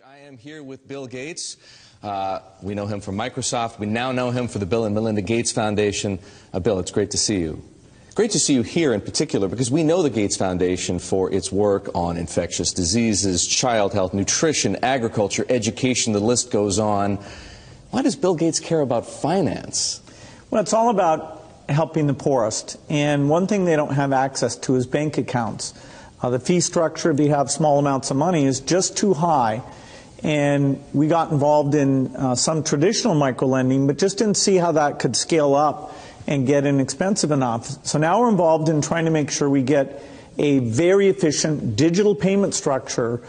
I am here with Bill Gates. We know him from Microsoft. We now know him for the Bill and Melinda Gates Foundation. Bill, it's great to see you. Great to see you here in particular because we know the Gates Foundation for its work on infectious diseases, child health, nutrition, agriculture, education, the list goes on. Why does Bill Gates care about finance? Well, it's all about helping the poorest. And one thing they don't have access to is bank accounts. The fee structure, if you have small amounts of money, is just too high. And we got involved in some traditional microlending, but just didn't see how that could scale up and get inexpensive enough. So now we're involved in trying to make sure we get a very efficient digital payment structure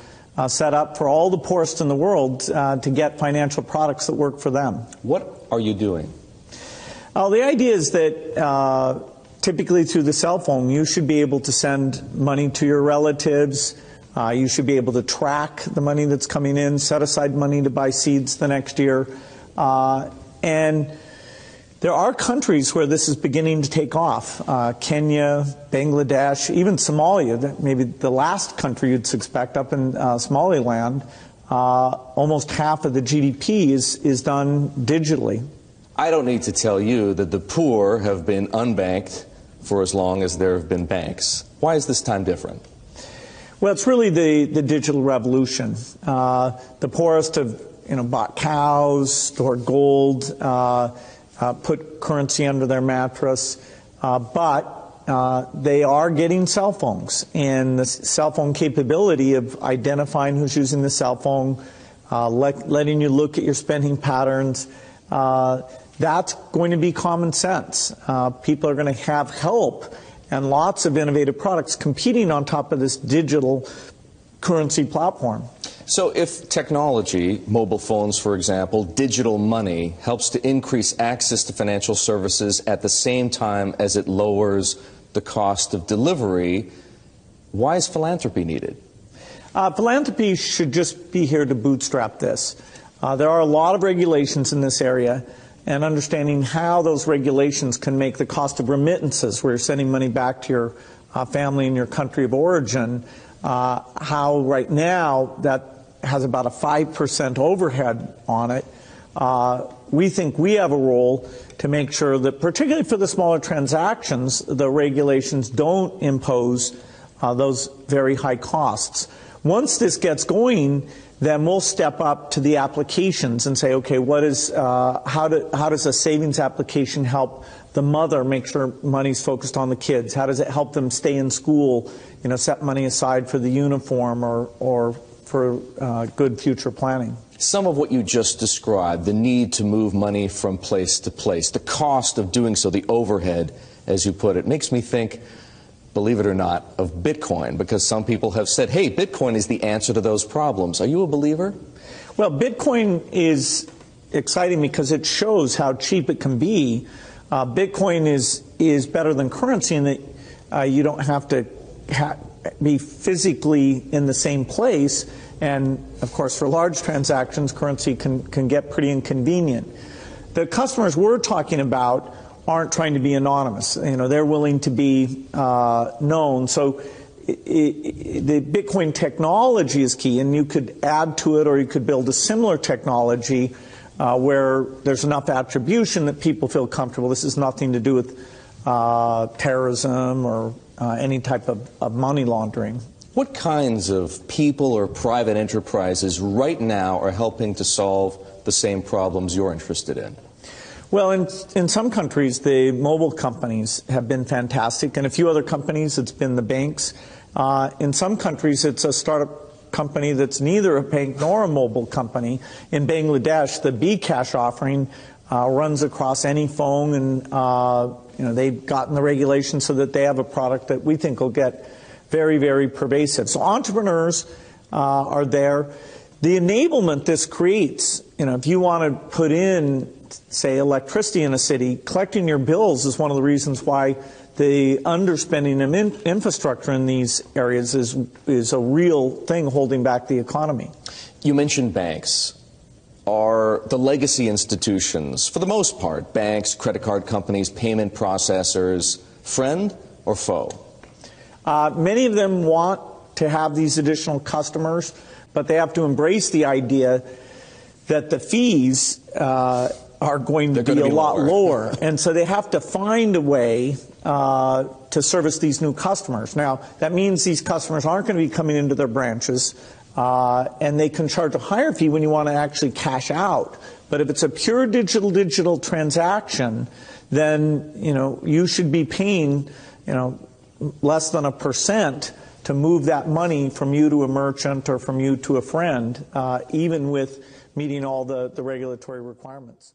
set up for all the poorest in the world to get financial products that work for them. What are you doing? The idea is that typically through the cell phone, you should be able to send money to your relatives. You should be able to track the money that's coming in, set aside money to buy seeds the next year. And there are countries where this is beginning to take off. Kenya, Bangladesh, even Somalia, maybe the last country you'd suspect up in Somaliland. Almost half of the GDP is done digitally. I don't need to tell you that the poor have been unbanked for as long as there have been banks. Why is this time different? Well, it's really the digital revolution. The poorest have bought cows, stored gold, put currency under their mattress, but they are getting cell phones. And the cell phone capability of identifying who's using the cell phone, letting you look at your spending patterns, that's going to be common sense. People are going to have help and lots of innovative products competing on top of this digital currency platform. So if technology, mobile phones for example, digital money, helps to increase access to financial services at the same time as it lowers the cost of delivery, why is philanthropy needed? Philanthropy should just be here to bootstrap this. There are a lot of regulations in this area, and understanding how those regulations can make the cost of remittances, where you're sending money back to your family in your country of origin, how right now that has about a 5% overhead on it. We think we have a role to make sure that, particularly for the smaller transactions, the regulations don't impose those very high costs. Once this gets going, then we'll step up to the applications and say, okay, how does a savings application help the mother make sure money's focused on the kids? How does it help them stay in school, set money aside for the uniform or for good future planning? Some of what you just described, the need to move money from place to place, the cost of doing so, the overhead, as you put it, makes me think, believe it or not, of Bitcoin, because some people have said, hey, Bitcoin is the answer to those problems. Are you a believer? Well, Bitcoin is exciting because it shows how cheap it can be. Bitcoin is better than currency in that you don't have to be physically in the same place. And, of course, for large transactions, currency can get pretty inconvenient. The customers we're talking about aren't trying to be anonymous. They're willing to be known. So the Bitcoin technology is key, and you could add to it, or you could build a similar technology where there's enough attribution that people feel comfortable. This has nothing to do with terrorism or any type of money laundering. What kinds of people or private enterprises right now are helping to solve the same problems you're interested in? Well, in some countries, the mobile companies have been fantastic. In a few other companies, it's been the banks. In some countries, it's a startup company that's neither a bank nor a mobile company. In Bangladesh, the bKash offering runs across any phone, and they've gotten the regulations so that they have a product that we think will get very, very pervasive. So entrepreneurs are there. The enablement this creates, if you want to put in, say, electricity in a city, collecting your bills is one of the reasons why the underspending of infrastructure in these areas is a real thing holding back the economy. You mentioned banks. Are the legacy institutions, for the most part, banks, credit card companies, payment processors, friend or foe? Many of them want to have these additional customers, but they have to embrace the idea that the fees are going to be a lot lower. And so they have to find a way to service these new customers. Now, that means these customers aren't going to be coming into their branches, and they can charge a higher fee when you want to actually cash out. But if it's a pure digital transaction, then, you know, you should be paying, you know, less than 1% to move that money from you to a merchant or from you to a friend, even with meeting all the regulatory requirements.